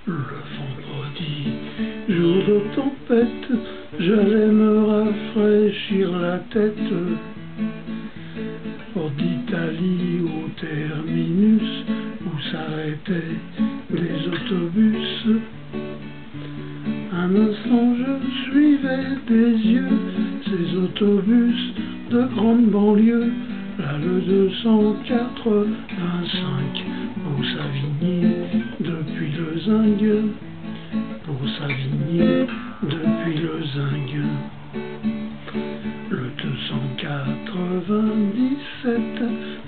Le vendredi, jour de tempête, j'allais me rafraîchir la tête. Hors d'Italie au terminus, où s'arrêtaient les autobus. Un instant je suivais des yeux ces autobus de grande banlieue. Là le 285 pour Savigny depuis le Zinc, pour Savigny depuis le Zinc. Le 297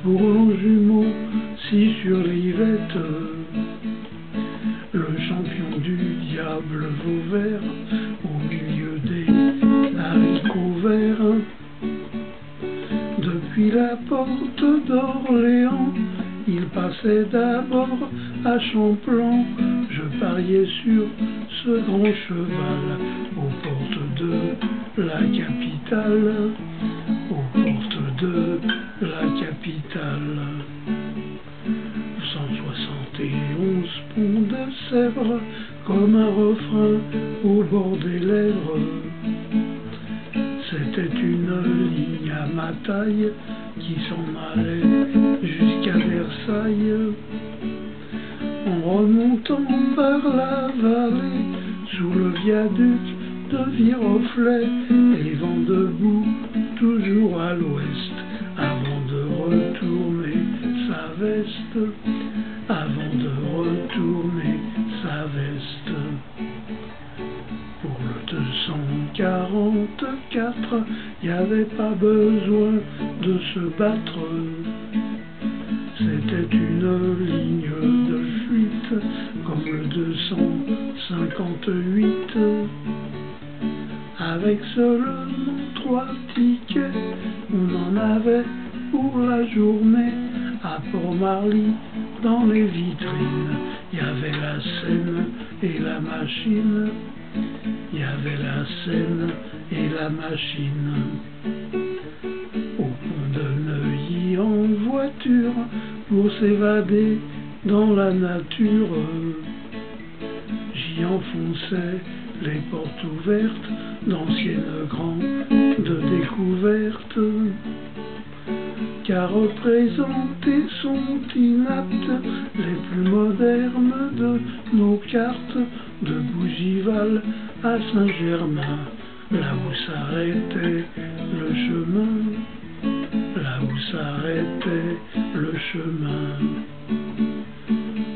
pour Longjumeau, si sur l'Yvette. Le champion du diable Vauvert au milieu des haricots verts. Depuis la porte d'Orléans, il passait d'abord à Champlan. Je pariais sur ce grand cheval aux portes de la capitale, aux portes de la capitale. 171 ponts de Sèvres, comme un refrain au bord des lèvres. C'était une ligne à ma taille qui s'en allait jusqu'à Versailles. En remontant par la vallée, sous le viaduc de Viroflay, les vents debout, toujours à l'ouest, avant de retourner sa veste, avant de retourner sa veste. Pour le 244, y avait pas besoin de se battre. C'était une ligne de fuite, comme le 258. Avec seulement 3 tickets, on en avait pour la journée. À Port-Marly, dans les vitrines, y avait la Seine et la machine. Il y avait la Seine et la machine. Au pont de Neuilly en voiture, pour s'évader dans la nature. J'y enfonçais les portes ouvertes d'anciennes grandes de découverte. Car représenter sont inaptes les plus modernes de nos cartes, de Bougival à Saint-Germain, là où s'arrêtait le chemin, là où s'arrêtait le chemin.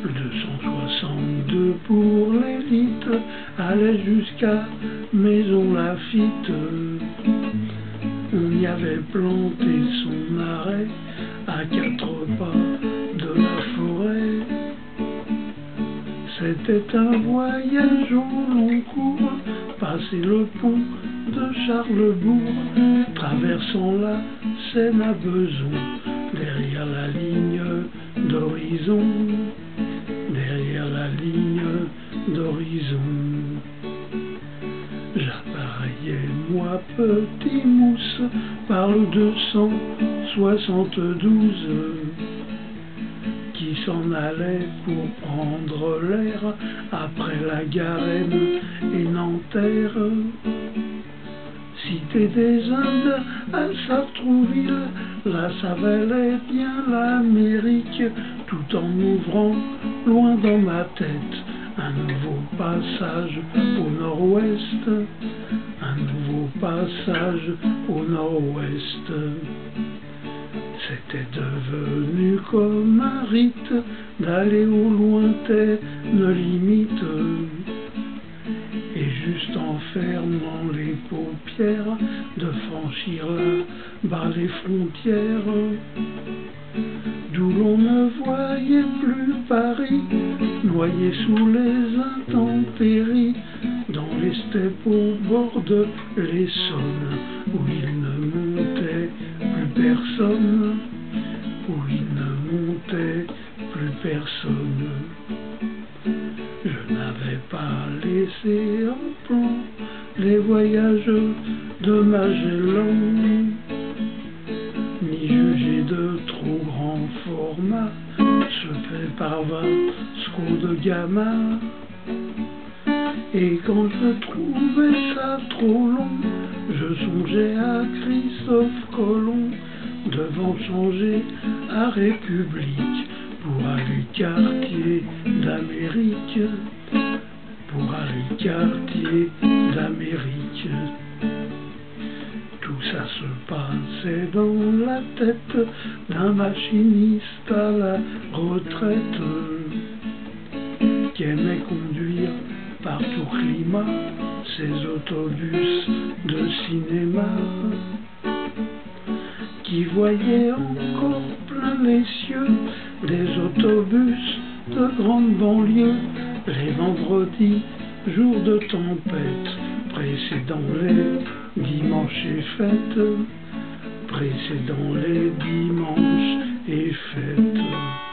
262 pour l'élite, allait jusqu'à Maison Lafitte. On y avait planté son arrêt à 4 pas de la forêt. C'était un voyage au long cours, passer le pont de Charlesbourg, traversant la Seine à Beson, derrière la ligne d'horizon, derrière la ligne d'horizon. J'appareillais, moi, petit mousse, par le 272, qui s'en allait pour prendre l'air après la Garenne et Nanterre. Cité des Indes à Sartrouville, là ça valait bien l'Amérique, tout en ouvrant loin dans ma tête un nouveau passage au nord-ouest, un nouveau passage au nord-ouest. C'était devenu comme un rite d'aller aux lointaines limites. Et juste en fermant les paupières, de franchir là-bas les frontières, d'où l'on ne voyait plus Paris, noyé sous les intempéries, dans les steppes au bord de l'Essonne, où il ne montait plus personne, où il ne montait plus personne. Je n'avais pas laissé en plan les voyages de Magellan, ni jugé de trop grand format ce fait par Vasco de Gama. Et quand je trouvais ça trop long, je songeais à Christophe Colomb, devant changer à République, pour aller quartier d'Amérique, pour aller quartier d'Amérique. Tout ça se passait dans la tête d'un machiniste à la retraite, qui aimait conduire par tout climat ses autobus de cinéma, qui voyait encore plein les cieux des autobus de grande banlieue, les vendredis, jours de tempête, précédant les dimanches et fêtes, précédant les dimanches et fêtes.